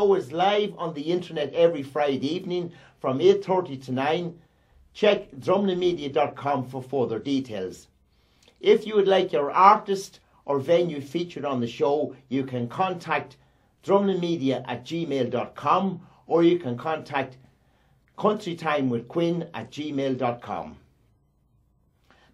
show is live on the internet every Friday evening from 8:30 to 9. Check drumlinmedia.com for further details. If you would like your artist or venue featured on the show, you can contact drumlinmedia@gmail.com, or you can contact countrytimewithquinn@gmail.com.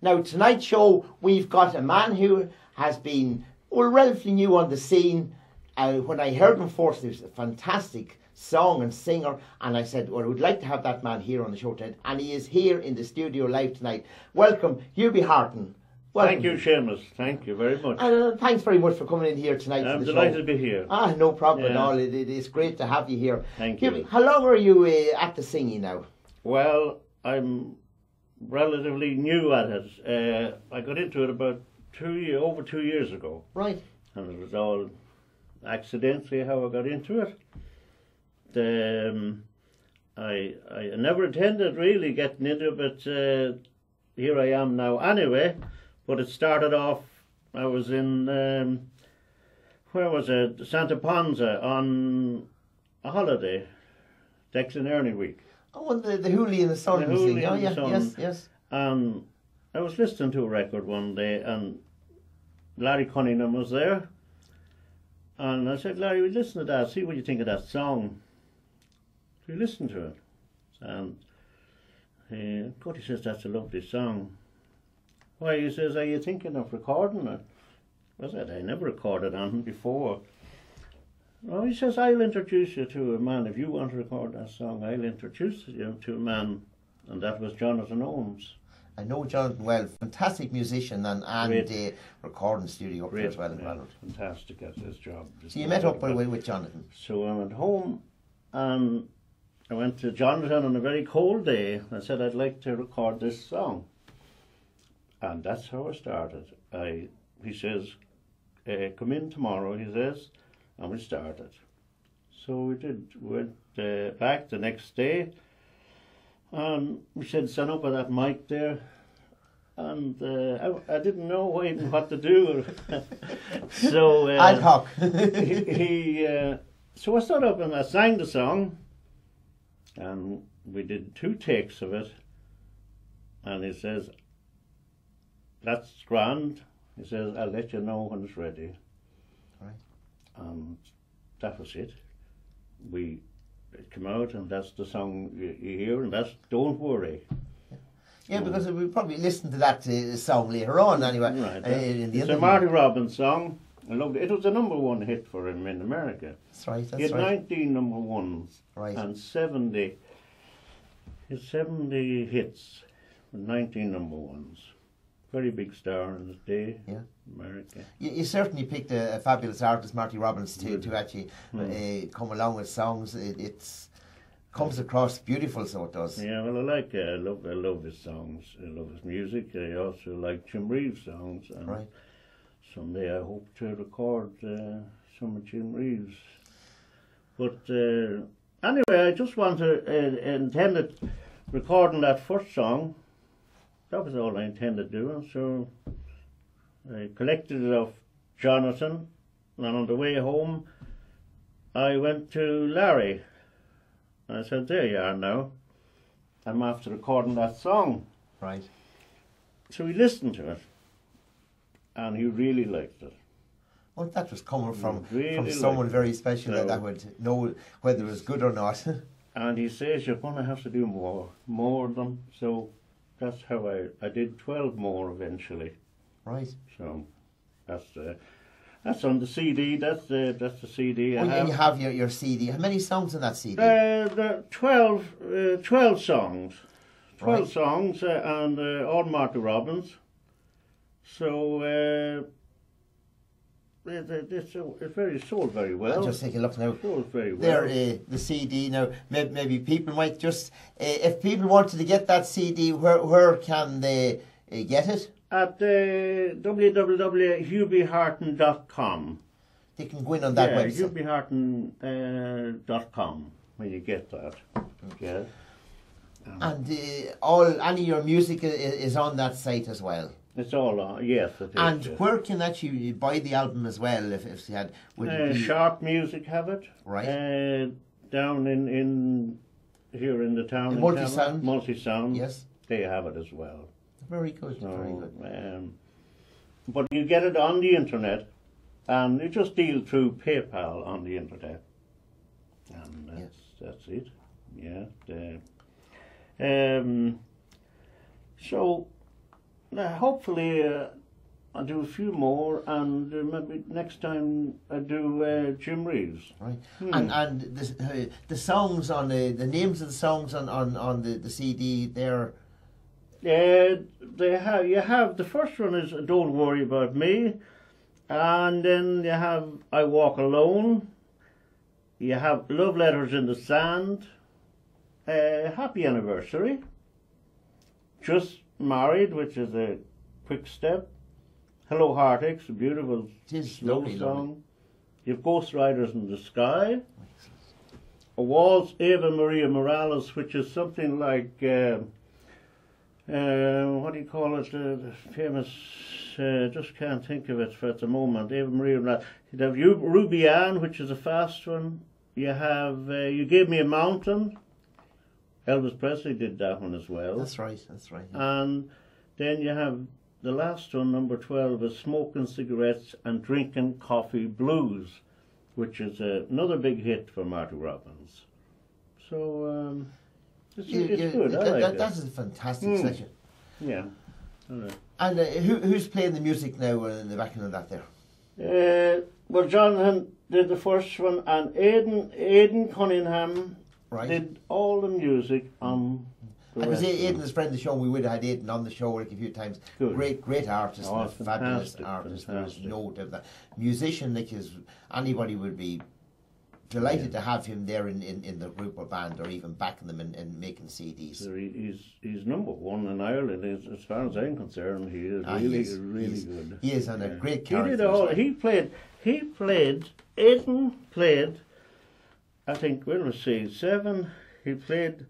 Now, tonight's show, we've got a man who has been relatively new on the scene. When I heard him first, he was a fantastic song and singer, and I said, well, I would like to have that man here on the show tonight, and he is here in the studio live tonight. Welcome, Huby Harton. Welcome. Thank you, Seamus. Thank you very much. Thanks very much for coming in here tonight. I'm delighted to be here. No problem at all. It is great to have you here. Thank Huby, you. how long are you at the singing now? Well, I'm relatively new at it. I got into it about over 2 years ago. Right. And it was all accidentally how I got into it. I never intended really getting into it, but here I am now anyway. But it started off, I was in, where was it? Santa Ponsa on a holiday, Declan Early week. Oh, the Huly and the Sun. The Huly Oh, and yeah, the Sun. yes. And I was listening to a record one day, and Larry Cunningham was there. And I said, Larry, we listen to that, see what you think of that song. So we listened to it. And God, he says, that's a lovely song. Why, he says, are you thinking of recording it? I said, I never recorded anything before. Oh, he says, I'll introduce you to a man. If you want to record that song, I'll introduce you to a man. And that was Jonathan Holmes. I know Jonathan well, fantastic musician and recording studio up there as well. Fantastic at his job. So you met up with Jonathan? So I went home and I went to Jonathan on a very cold day. I said, I'd like to record this song. And that's how I started. He says, come in tomorrow, he says, and we started. So we did. We went back the next day, and we said, stand up with that mic there. And I didn't know even what to do. So ad hoc. So I stood up and I sang the song, and we did 2 takes of it. And he says, that's grand. He says, I'll let you know when it's ready. Right. And that was it. It came out, and that's the song you hear, and that's Don't Worry. Yeah, because we probably listened to that song later on anyway. Right. It's a Marty Robbins song. I loved it. It was a #1 hit for him in America. That's right, He had 19 #1s. Right. And 70 hits with 19 #1s. Very big star in his day. Yeah. America. You certainly picked a fabulous artist, Marty Robbins, to actually come along with songs. It comes across beautiful, so it does. Yeah, well, I love his songs. I love his music. I also like Jim Reeves' songs. And right. Someday I hope to record some of Jim Reeves. But anyway, I just intended recording that first song. That was all I intended doing. So I collected it off Jonathan, and on the way home, I went to Larry. I said, there you are now. I'm after recording that song. Right. So he listened to it, and he really liked it. Well, that was coming from Really someone very special that would know whether it was good or not. And he says, you're going to have to do more of them. So that's how I did 12 more eventually. Right. So that's on the CD. That's the CD. You have your CD. How many songs in that CD? There are 12 songs. 12 right. songs, and all Marty Robbins. So it's sold very well. I'll just take a look now. Sold very well. There, the CD now. Maybe people might just, if people wanted to get that CD, where can they get it? At www.hubyharton.com. They can go in on that website. hubyharton.com when you get that. Okay. And any of your music is on that site as well. It's all on. Yes, it is. And yes. where can actually buy the album as well? If you had, would it be Sharp Music have it. right? Down in here in the town. Multi-Sound? Multi-Sound. Yes. They have it as well. Very good. So, very good. But you get it on the internet, and you just deal through PayPal on the internet, and that's it. Yeah. So hopefully I'll do a few more, and maybe next time I do Jim Reeves. Right. And the songs on the names of the songs on the CD there. You have the first one is Don't Worry About Me, and then you have I Walk Alone. You have Love Letters in the Sand, Happy Anniversary, Just Married, which is a quick step, Hello Heartaches, a beautiful slow lovely, song. lovely. You have Ghost Riders in the Sky, a waltz, Ava Maria Morales, which is something like what do you call it? The famous, just can't think of it at the moment. Ava Maria Morales. You have Ruby Ann, which is a fast one. You have You Gave Me a Mountain. Elvis Presley did that one as well. That's right. That's right. And then you have the last one, number 12, is Smoking Cigarettes and Drinking Coffee Blues, which is another big hit for Marty Robbins. So it's good. I like it. That is a fantastic selection. Yeah. All right. And who's playing the music now in the backing of that there? Well, Jonathan did the first one, and Aidan Cunningham did all the music on the Because rest of Aidan them. is friend of the show, we would have had Aidan on the show like a few times. Good. Great artist, Oh, and a fabulous fantastic, artist. fantastic. There's no doubt of that. Musician, like anybody would be delighted to have him there in the group or band, or even backing them and making CDs. So he's number one in Ireland. As far as I'm concerned, he is really good. He is, and a great He character. did all. He played. Aidan played. I think we'll see 7. He played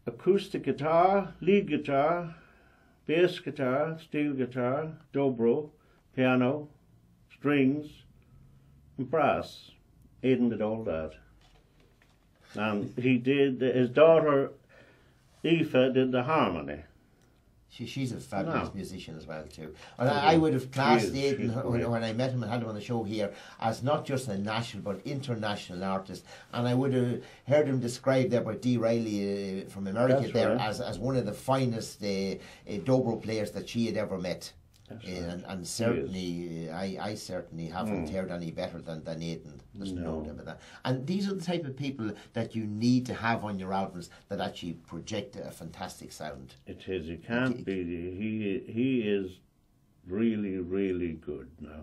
acoustic guitar, lead guitar, bass guitar, steel guitar, dobro, piano, strings, and brass. Aidan did all that. And his daughter Aoife did the harmony. She's a fabulous musician as well too. And Yeah. I would have classed She is, Aidan she's great. when I met him and had him on the show here as not just a national but international artist. And I would have heard him described there by Dee Riley from America That's there right. as one of the finest dobro players that she had ever met. That's right. And certainly, I certainly haven't heard any better than Aidan. There's no doubt about that. And these are the type of people that you need to have on your albums that actually project a fantastic sound. It is. It can't be. He is really, really good now.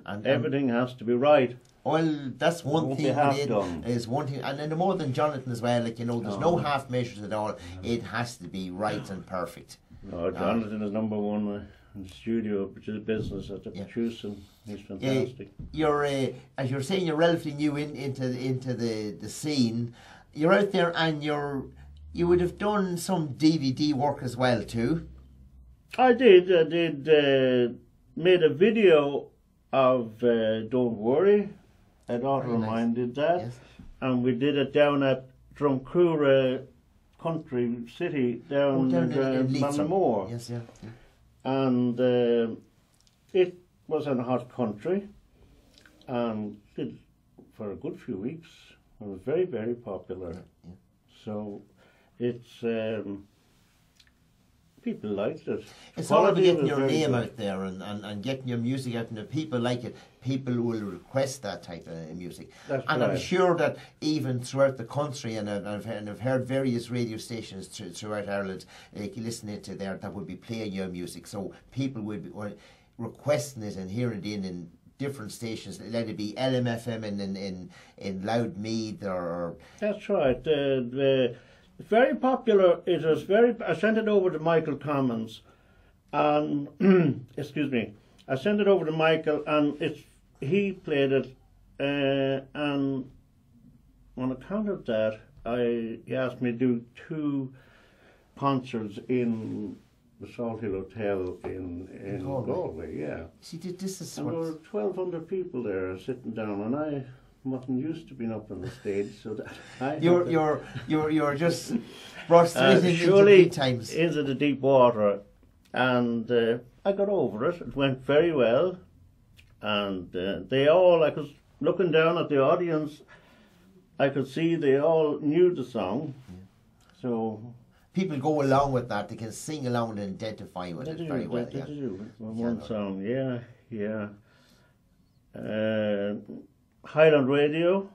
And everything has to be right. Well, that's one Won't thing be half with done. Aidan is one thing, and then more than Jonathan as well. Like there's no half measures at all. It has to be right and perfect. No, Jonathan is number one in the studio, which is a business at the producing. He's fantastic. You're as you're saying, you're relatively new into the scene. You're out there, and you would have done some DVD work as well too. I did. Made a video of Don't Worry. A daughter of mine did that, Yes. and we did it down at Drumcura Country City down Down in Leeds. Ballinamore. Yes, yeah. And it was in hot country, and did for a good few weeks. It was very, very popular. Yeah. So it's people liked it. It's all about Quality getting was your very name good. out there and getting your music out, and if people like it, people will request that type of music. That's and I'm right. sure that even throughout the country, and I've heard various radio stations throughout Ireland, listening to there that would be playing your music, so people would be requesting it and hearing it in different stations. Let it be LMFM in Loudmead or. That's right. Very popular. It was very. I sent it over to Michael Commons, and excuse me. I sent it over to Michael, and he played it, and on account of that, he asked me to do 2 concerts in the Salt Hill Hotel in Galway, yeah. See, this is And there were 1,200 people there sitting down, and I wasn't used to being up on the stage, so that you're just brushed into surely the times. into the deep water, and I got over it. It went very well, and they all, I was looking down at the audience, I could see they all knew the song, so people go along with that. They can sing along and identify with it very well. They do. One song, yeah. Highland Radio,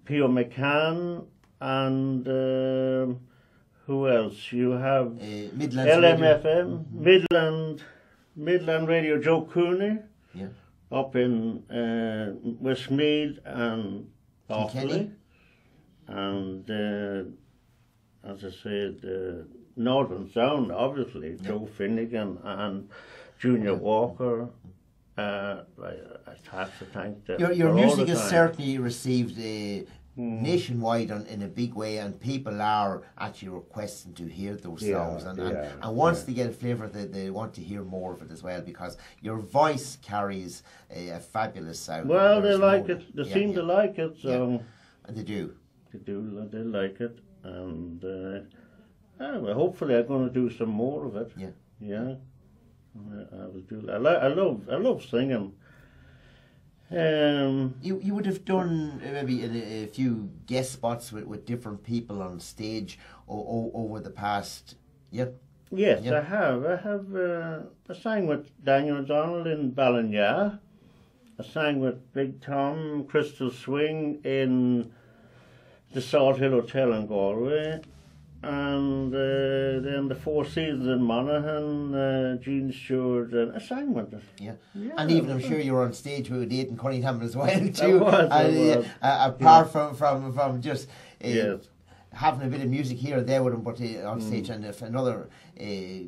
P.O. McCann, and who else? You have LMFM, Midland Radio, Joe Cooney, up in Westmeath and Offaly, and as I said, Northern Sound, obviously, Joe Finnegan and Junior Walker. I have to thank them. Your music has certainly received nationwide in a big way, and people are actually requesting to hear those songs. And once they get a flavour, they want to hear more of it as well, because your voice carries a fabulous sound. Well, they like it. They seem to like it. So and they do. They like it, and anyway, hopefully I'm going to do some more of it. Yeah. I love singing. You would have done maybe a few guest spots with different people on stage over the past. Yes, I have. I sang with Daniel O'Donnell in Ballinya. I sang with Big Tom, Crystal Swing in the Salt Hill Hotel in Galway. And then the Four Seasons in Monaghan, Gene Stewart, and I sang with it. And even I'm sure you were on stage with Aidan Cunningham as well too. I was. Apart from just having a bit of music here and there with him, but on stage, and another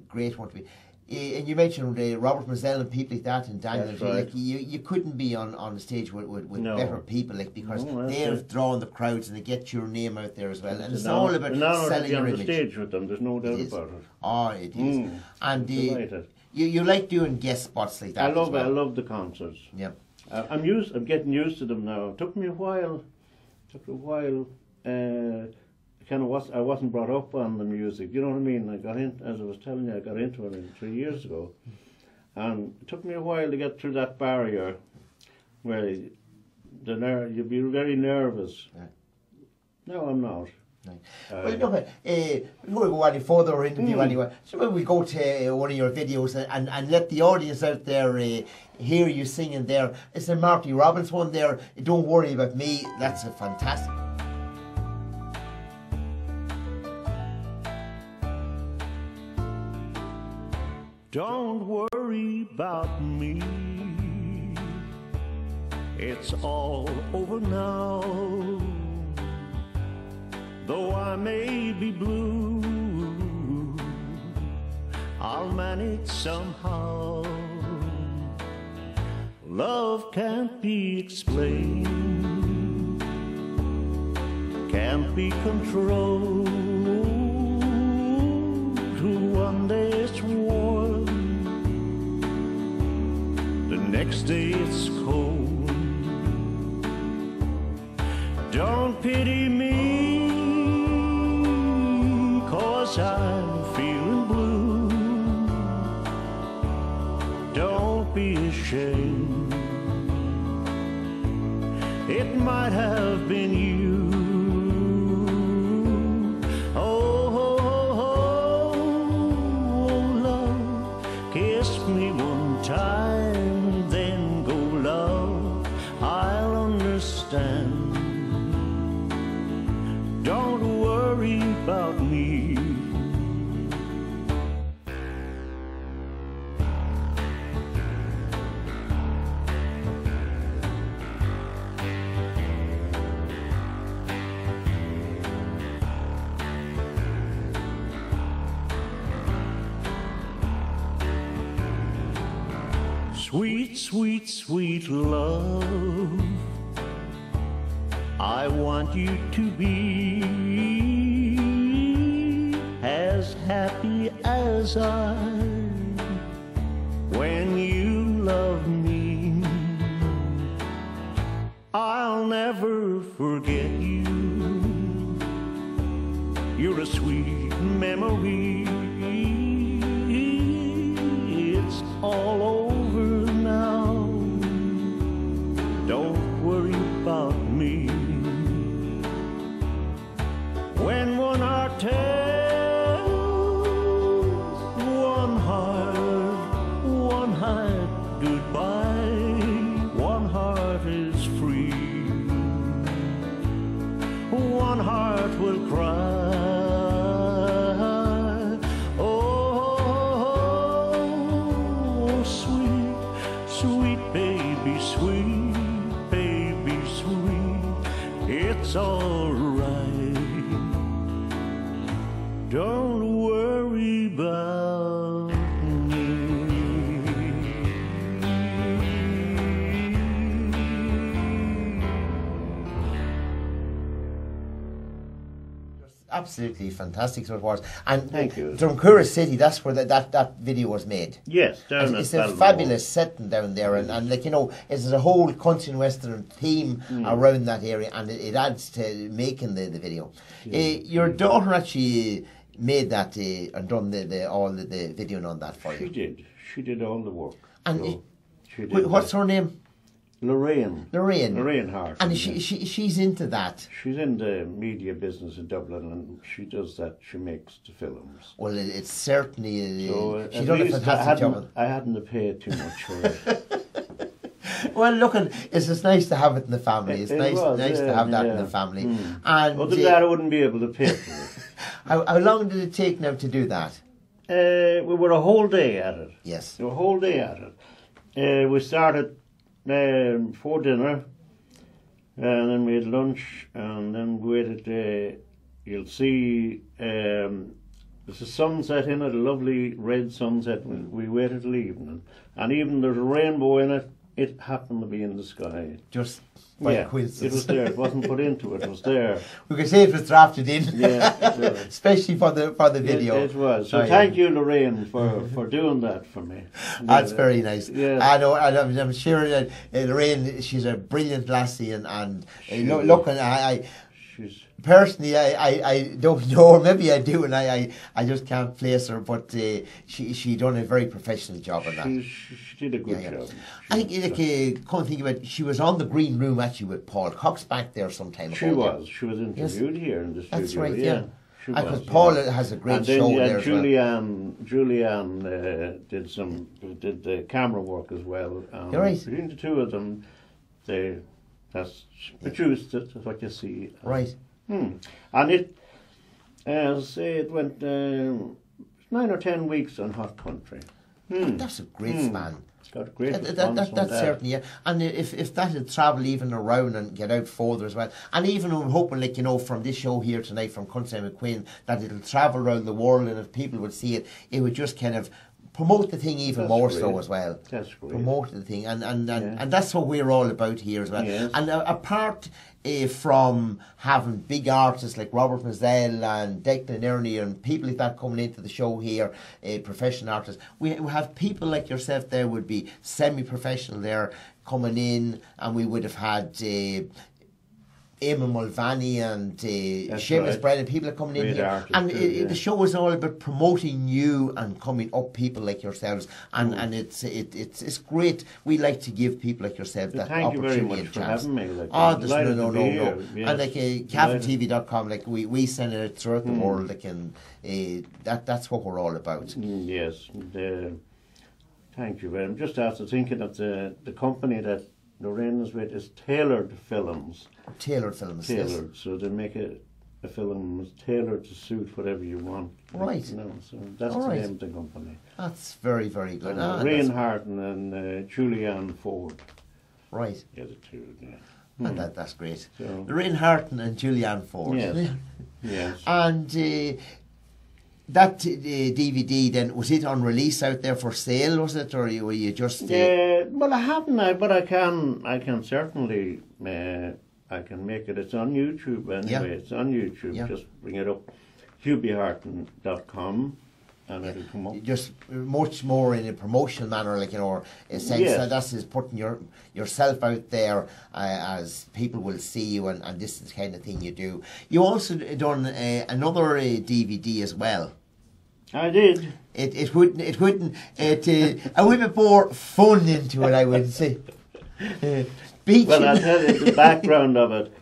great one to be. And you mentioned Robert Mazzell and people like that, and Daniel. Right. Like you couldn't be on the stage with better people, like, because they're drawing the crowds and they get your name out there as well. And it's all about selling your image. On the stage with them, there's no doubt about it. Oh, it is. And you like doing guest spots like that. I love the concerts. Yeah. I'm getting used to them now. It took me a while. I wasn't brought up on the music, you know what I mean? I got in, as I was telling you, I got into it 3 years ago, and it took me a while to get through that barrier where you'd be very nervous. No, I'm not. Well, look, before we go any further or interview anyway, so maybe we go to one of your videos and let the audience out there hear you singing there. It's a Marty Robbins one there, Don't Worry About Me. That's a fantastic. Don't worry about me, it's all over now. Though I may be blue, I'll manage somehow. Love can't be explained, can't be controlled. One day it's warm, the next day it's cold. Don't pity me, 'cause I'm feeling blue. Don't be ashamed, it might have been you. Don't worry about me. Sweet, sweet, sweet love, I want you to be as happy as I when you love me. I'll never forget you. You're a sweet memory. It's all over now. Don't worry about me. When one heart tells one heart goodbye, one heart is free, one heart will cry. Oh, sweet, sweet baby, sweet, it's all right. Don't worry about me. Absolutely fantastic sort of words. And Thank you. Drumcura City, that's where that video was made. Yes, down at It's a Balmoral. fabulous setting down there, and like, you know, it's a whole country and western theme around that area, and it adds to making the video. Your daughter actually made that and done all the video on that for you. She did all the work. And So she did what's that. her name? Lorraine Harton. Harton. And she's into that. She's in the media business in Dublin, and she does that. She makes the films. Well, it's certainly So she at done a least fantastic job. I hadn't to pay too much for it. Well, look, it's just nice to have it in the family. It's It nice was, to have that in the family. And Other than that, I wouldn't be able to pay for it. how long did it take now to do that? We were a whole day at it. Yes. A whole day at it. We started before dinner, and then we had lunch, and then we waited. You'll see there's a sunset in it, a lovely red sunset. We waited till evening, and even there's a rainbow in it. It happened to be in the sky. Just by It coincidence. was there. It wasn't put into it. It was there. We could say it was drafted in. Yeah, sure. Especially for the video. It was. So Oh, yeah. thank you, Lorraine, for doing that for me. That's very nice. Yeah. I know, and I'm sure that Lorraine, she's a brilliant lassie, and She look, is. and She's personally, I don't know, or maybe I do, and I just can't place her, but she done a very professional job on that. she did a good job. I think, come think about it, she was on the green room actually with Paul Cox back there some time ago. She was interviewed here in the studio. That's right, yeah. She Because was, Paul yeah. has a great And then show you had there as well. Julianne did the camera work as well. You're right. Between the two of them, that's produced it. That's what you see. Right. And it, as I say, it went 9 or 10 weeks on Hot Country. That's a great span. It's got a great response That's certainly, yeah. And if that had travel even around and get out further as well, and even I'm hoping, like, you know, from this show here tonight from Country McQueen, that it'll travel around the world, and if people would see it, it would just kind of promote the thing even That's more great. so as well. That's great. Promote the thing, and Yeah. that's what we're all about here as well. Yes. And apart from having big artists like Robert Mazzell and Declan Ernie and people like that coming into the show here, professional artists, we have people like yourself there would be semi-professional there coming in, and we would have had Eamon Mulvaney and Seamus right. Brennan, people are coming in Great here, artists and too, yeah. the show is all about promoting you and coming up people like yourselves, and it's great. We like to give people like yourself that Thank you opportunity very much and for chance. having me. Like, Oh, I'm there's delighted no. to be here. Yes. And like CavanTV.com, like we send it out throughout the world, like, and that's what we're all about. Yes. Thank you very much. Just after thinking of the company that Lorraine is with is Tailored Films. Tailored films, yes. Tailored, so they make a film that's tailored to suit whatever you want. Right. You know, so that's All the right. name of the company. That's very, very good. Lorraine Harton and Julianne Ford. Right. Yeah, the two. Yeah. And that's great. So- Lorraine Harton and Julianne Ford. Yes. Yes. And that DVD then, was it on release out there for sale, was it, or were you just... Well, I haven't, but I can certainly, I can make it. It's on YouTube anyway. Yeah. It's on YouTube. Yeah. Just bring it up. hubyharton.com, and it'll come up. Just much more in a promotional manner, like, you know, a sense Yes. that that's just putting yourself out there as people will see you, and this is the kind of thing you do. You also done another DVD as well. I did. It wouldn't a wee bit more fun into it, I would say. Beach. Well, I'll tell you the background of it.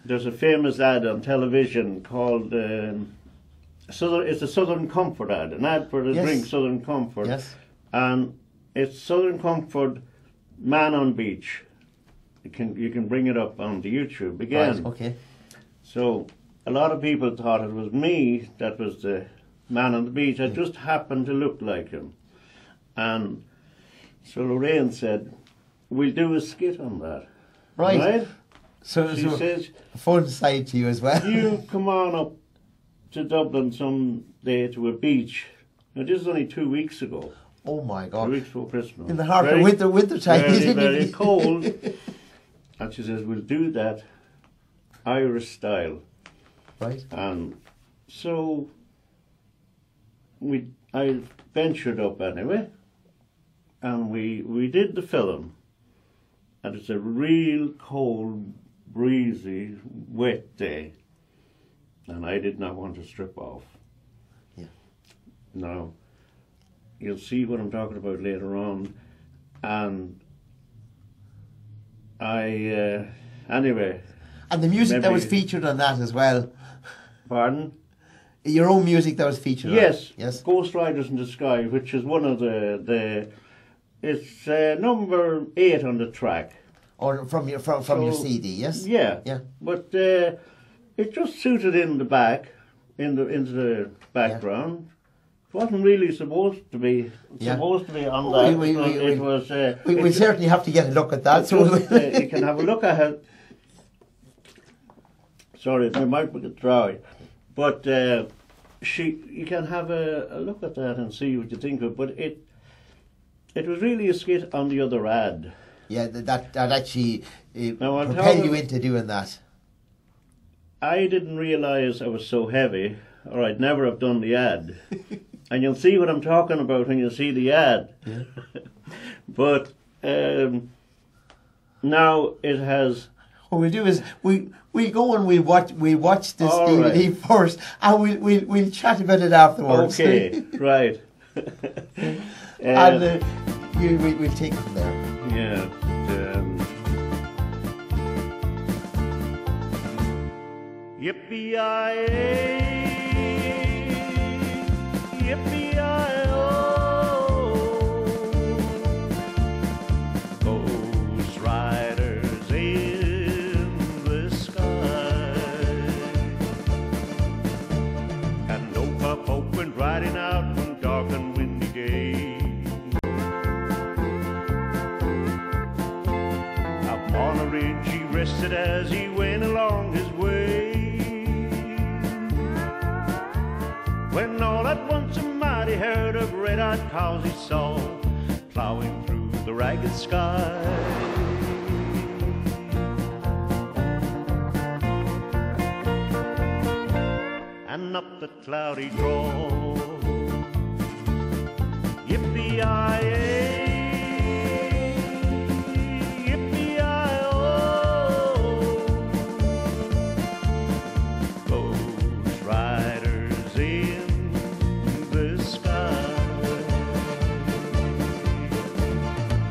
There's a famous ad on television called it's a Southern Comfort ad, an ad for the Yes. drink Southern Comfort. Yes. And it's Southern Comfort Man on Beach. You can bring it up on the YouTube again. Right, okay. So a lot of people thought it was me that was the man on the beach. I just happened to look like him. And so Lorraine said, we'll do a skit on that. Right. So She says, a fun side to you as well. you come on up to Dublin some day to a beach. Now this is only 2 weeks ago. Oh my 2 God. weeks before Christmas. In the heart of winter time. Very, very cold. And she says, we'll do that Irish style. Right. And so I ventured up anyway, and we did the film, and it's a real cold, breezy, wet day, and I did not want to strip off. Yeah. Now, you'll see what I'm talking about later on, and anyway. And the music that maybe- was featured on that as well. Pardon? Your own music that was featured Yes, on it. Yes. Ghost Riders in the Sky, which is one of it's number 8 on the track. Or from your your CD, yes? Yeah, Yeah. But it just suited in the back, into the background. It wasn't really supposed to be Yeah. on that. It was. We certainly have to get a look at that. So You can have a look at it. Sorry, my mic will get dry. But you can have a look at that and see what you think of it. But it was really a skit on the other ad. yeah, that actually Now, I'll tell propelled you them- into doing that. I didn't realise I was so heavy, or I'd never have done the ad. And you'll see what I'm talking about when you see the ad. Yeah. But now it has. What we'll do is we go and we watch this All DVD right. first, and we'll chat about it afterwards. Okay, right. And we'll take it from there. Yeah. Yippee-yi-yay, yippee-yi-oh, Ghost Riders in the sky, and no pup open riding out one dark and windy day. Up on a ridge he rested as he went along his way, when all at once a mighty herd of red-eyed cows he saw plowing through the ragged sky. And up the cloudy draw, yippee-yi-yay, Ghost Riders in the sky.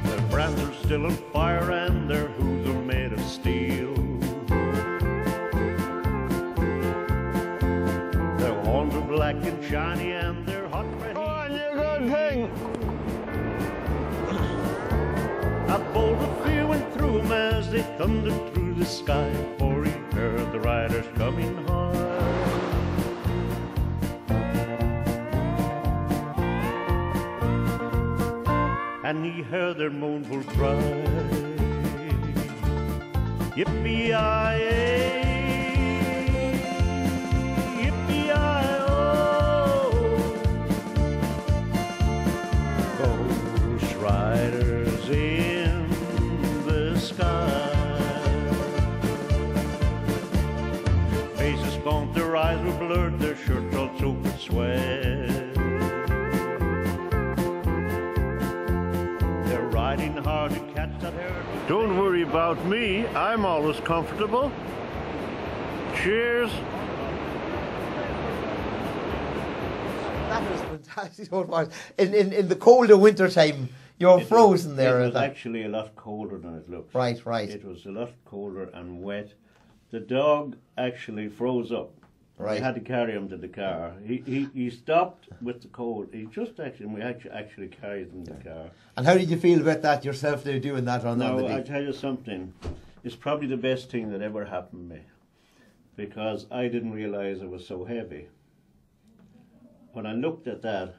Their brands are still on fire and their hooves are made of steel. Their horns are black and shiny and their hot red. Go on, you good thing. A bolt of fear went through him as they thundered through the sky, for he heard the riders coming hard. And he heard their mournful cry, yippee-yi-yay, yippee-yi-oh, Ghost Riders in the sky. Faces gaunt, their eyes were blurred, their shirts all trying hard to catch that hair. Don't worry about me, I'm always comfortable. Cheers. That was fantastic. What was in the colder winter time? You're frozen there. It was actually a lot colder than it looked. Right, right. It was a lot colder and wet. The dog actually froze up. Right. We had to carry him to the car. He stopped with the cold. He just we actually carried him to the car. And how did you feel about that yourself, there, doing that on Now, the I beach? tell you something. It's probably the best thing that ever happened to me, because I didn't realise it was so heavy. When I looked at that,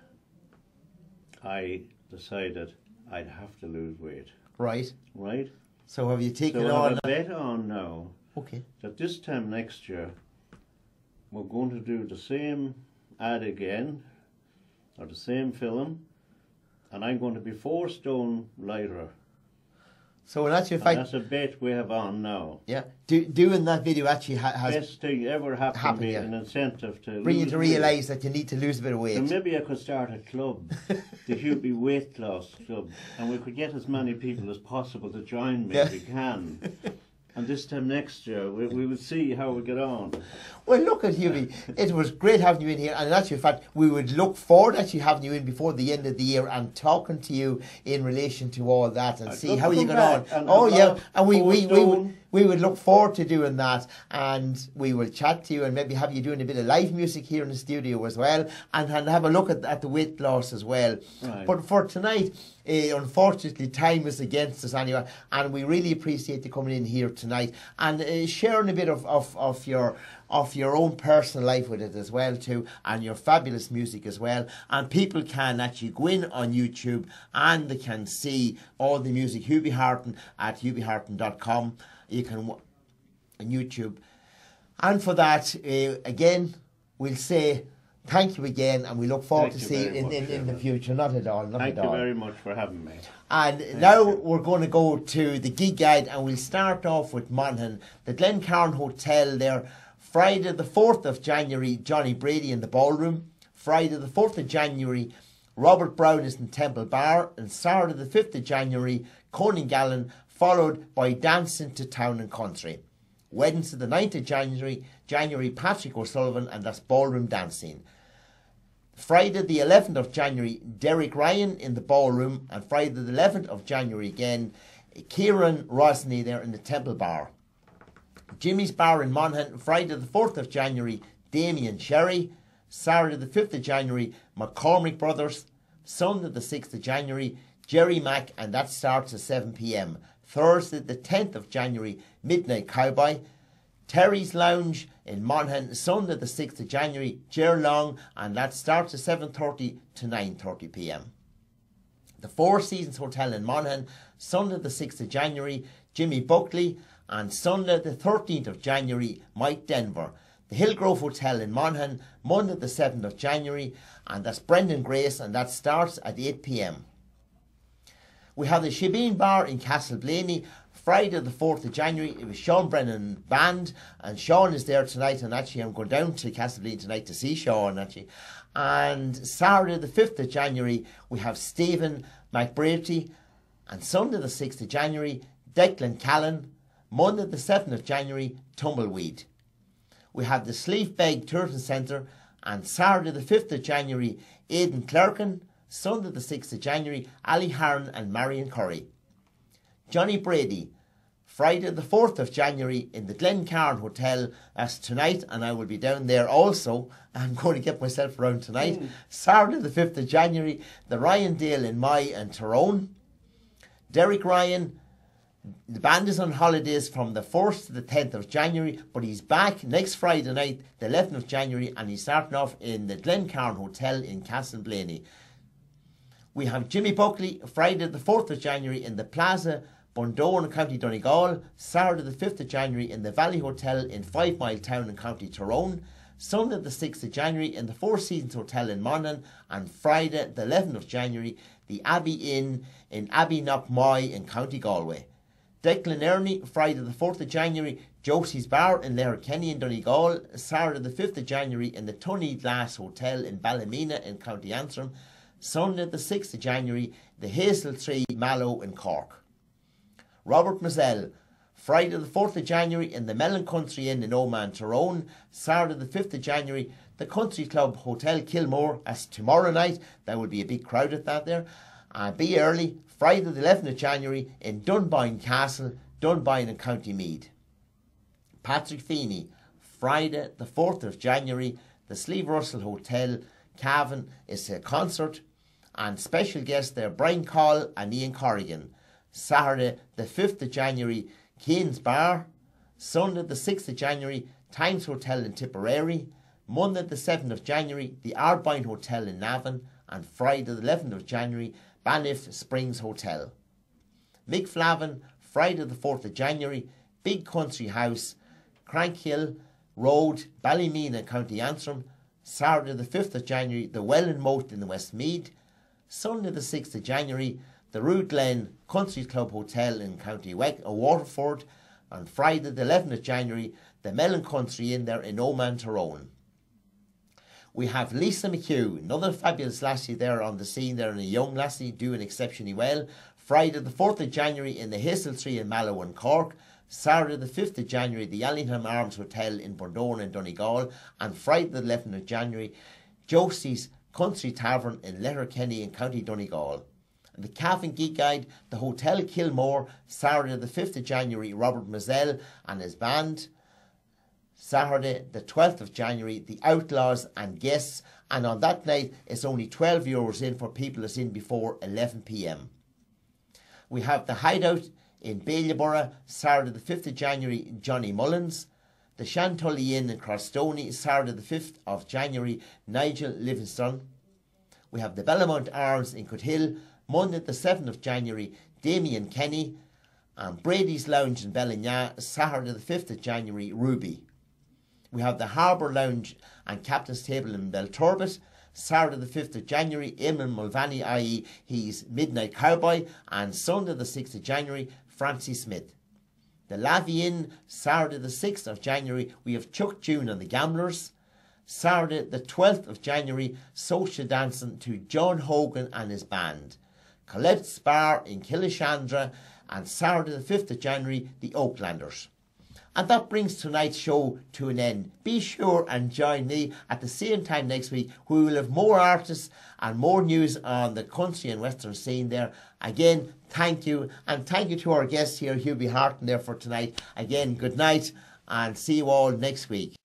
I decided I'd have to lose weight. Right. Right? So have you taken So it I on? have a bet on now Okay. that this time next year we're going to do the same ad again, or the same film, and I'm going to be 4 stone lighter. So in actual And fact, that's a bet we have on now. yeah, doing that video actually has Best thing ever happened to me, yeah. an incentive to bring you lose to weight. realise that you need to lose a bit of weight. And maybe I could start a club, the Huby Weight Loss Club, and we could get as many people as possible to join me if we can. And this time next year, we will see how we get on. Well, look at Huby. It was great having you in here, and in actual fact, we would look forward to actually having you in before the end of the year and talking to you in relation to all that and I'd see love how to you come get on. back and Oh have yeah, that and Stone. we would look forward to doing that, and we will chat to you and maybe have you doing a bit of live music here in the studio as well, and have a look at the weight loss as well. Right. But for tonight, unfortunately, time is against us anyway, and we really appreciate you coming in here tonight and sharing a bit of your own personal life with it as well too, and your fabulous music as well. And people can actually go in on YouTube and they can see all the music. Huby Harton at hubyharton.com. You can on YouTube, and for that again we'll say thank you again, and we look forward Thank to you see you very much, in the future. Not at all. Thank you very much for having me. And now we're going to go to the gig guide, and we'll start off with Monaghan, the Glencairn Hotel there. Friday the 4th of January, Johnny Brady in the ballroom. Friday the 4th of January, Robert Brown is in Temple Bar. And Saturday the 5th of January, Conan Gallen, followed by Dancing to Town and Country. Wednesday the 9th of January, Patrick O'Sullivan, and that's ballroom dancing. Friday the 11th of January, Derek Ryan in the ballroom. And Friday the 11th of January again, Kieran Rosney there in the Temple Bar. Jimmy's Bar in Monaghan, Friday the 4th of January, Damien Sherry. Saturday the 5th of January, McCormick Brothers. Sunday the 6th of January, Jerry Mack, and that starts at 7 p.m. Thursday the 10th of January, Midnight Cowboy. Terry's Lounge in Monaghan, Sunday the 6th of January, Ger Long, and that starts at 7:30 to 9:30 p.m. The Four Seasons Hotel in Monaghan, Sunday the 6th of January, Jimmy Buckley, and Sunday the 13th of January, Mike Denver. The Hillgrove Hotel in Monaghan, Monday the 7th of January, and that's Brendan Grace, and that starts at 8 p.m. We have the Shebeen Bar in Castleblaney, Friday the 4th of January. It was Sean Brennan Band, and Sean is there tonight, and actually I'm going down to Castleblaney tonight to see Sean actually. And Saturday the 5th of January we have Stephen McBrearty, and Sunday the 6th of January Declan Callan, Monday the 7th of January Tumbleweed. We have the Sleafbeg Tourism Centre, and Saturday the 5th of January Aidan Clerkin, Sunday the 6th of January Ali Harron and Marion Curry. Johnny Brady, Friday the 4th of January in the Glencairn Hotel. That's tonight, and I will be down there also. I'm going to get myself around tonight. Saturday the 5th of January, the Ryan Dale in May and Tyrone. Derek Ryan, the band is on holidays from the 1st to the 10th of January, but he's back next Friday night, the 11th of January, and he's starting off in the Glencairn Hotel in Castleblaney. We have Jimmy Buckley, Friday the 4th of January in the Plaza, Bundoran, County Donegal. Saturday the 5th of January in the Valley Hotel in 5 Mile Town in County Tyrone. Sunday the 6th of January in the Four Seasons Hotel in Monaghan. And Friday the 11th of January, the Abbey Inn in Abbey-Knockmoy in County Galway. Declan Ernie, Friday the 4th of January, Josie's Bar in Letterkenny in Donegal. Saturday the 5th of January in the Tunney Glass Hotel in Ballymena in County Antrim. Sunday the 6th of January, the Hazel Tree, Mallow in Cork. Robert Mazel, Friday the 4th of January in the Mellon Country Inn in Oman, Tyrone. Saturday the 5th of January, the Country Club Hotel Kilmore. As tomorrow night, there will be a big crowd at that there. Be early, Friday the 11th of January in Dunboyne Castle, Dunboyne in County Meath. Patrick Feeney, Friday the 4th of January, the Sleeve Russell Hotel, Cavan, is a concert, and special guests there, Brian Call and Ian Corrigan. Saturday the 5th of January, Keane's Bar. Sunday the 6th of January, Times Hotel in Tipperary. Monday the 7th of January, the Ardbine Hotel in Navan. And Friday the 11th of January, Banff Springs Hotel. Mick Flavin, Friday the 4th of January, Big Country House, Crankhill Road, Ballymena, County Antrim. Saturday the 5th of January, the Well in Moat in the Westmead. Sunday the 6th of January, the Rue Glen Country Club Hotel in County Waterford. And Friday the 11th of January, the Mellon Country Inn there in Oman, Tyrone. We have Lisa McHugh, another fabulous lassie there on the scene there, and a young lassie doing exceptionally well. Friday the 4th of January in the Hazel Tree in Mallow in Cork. Saturday the 5th of January, the Allingham Arms Hotel in Bundorn in Donegal. And Friday the 11th of January, Josie's Country Tavern in Letterkenny in County Donegal. And the Cavan Geek Guide, the Hotel Kilmore, Saturday the 5th of January, Robert Mazel and his band. Saturday the 12th of January, the Outlaws and guests. And on that night, it's only €12 in for people that's in before 11 p.m. We have the Hideout in Bailieborough, Saturday the 5th of January, Johnny Mullins. The Chantully Inn in Crostoni, Saturday the 5th of January, Nigel Livingston. We have the Bellamont Arms in Coothill, Monday the 7th of January, Damien Kenny. And Brady's Lounge in Bellingham, Saturday the 5th of January, Ruby. We have the Harbour Lounge and Captain's Table in Belturbet, Saturday the 5th of January, Eamon Mulvaney, i.e. he's Midnight Cowboy. And Sunday the 6th of January, Francie Smith. The Lavy Inn, Saturday the 6th of January, we have Chuck June and the Gamblers. Saturday the 12th of January, social dancing to John Hogan and his band. Colette's Bar in Killishandra. And Saturday the 5th of January, the Oaklanders. And that brings tonight's show to an end. Be sure and join me at the same time next week, where we will have more artists and more news on the country and western scene there. Again, thank you. And thank you to our guest here, Huby Harton, there for tonight. Again, good night and see you all next week.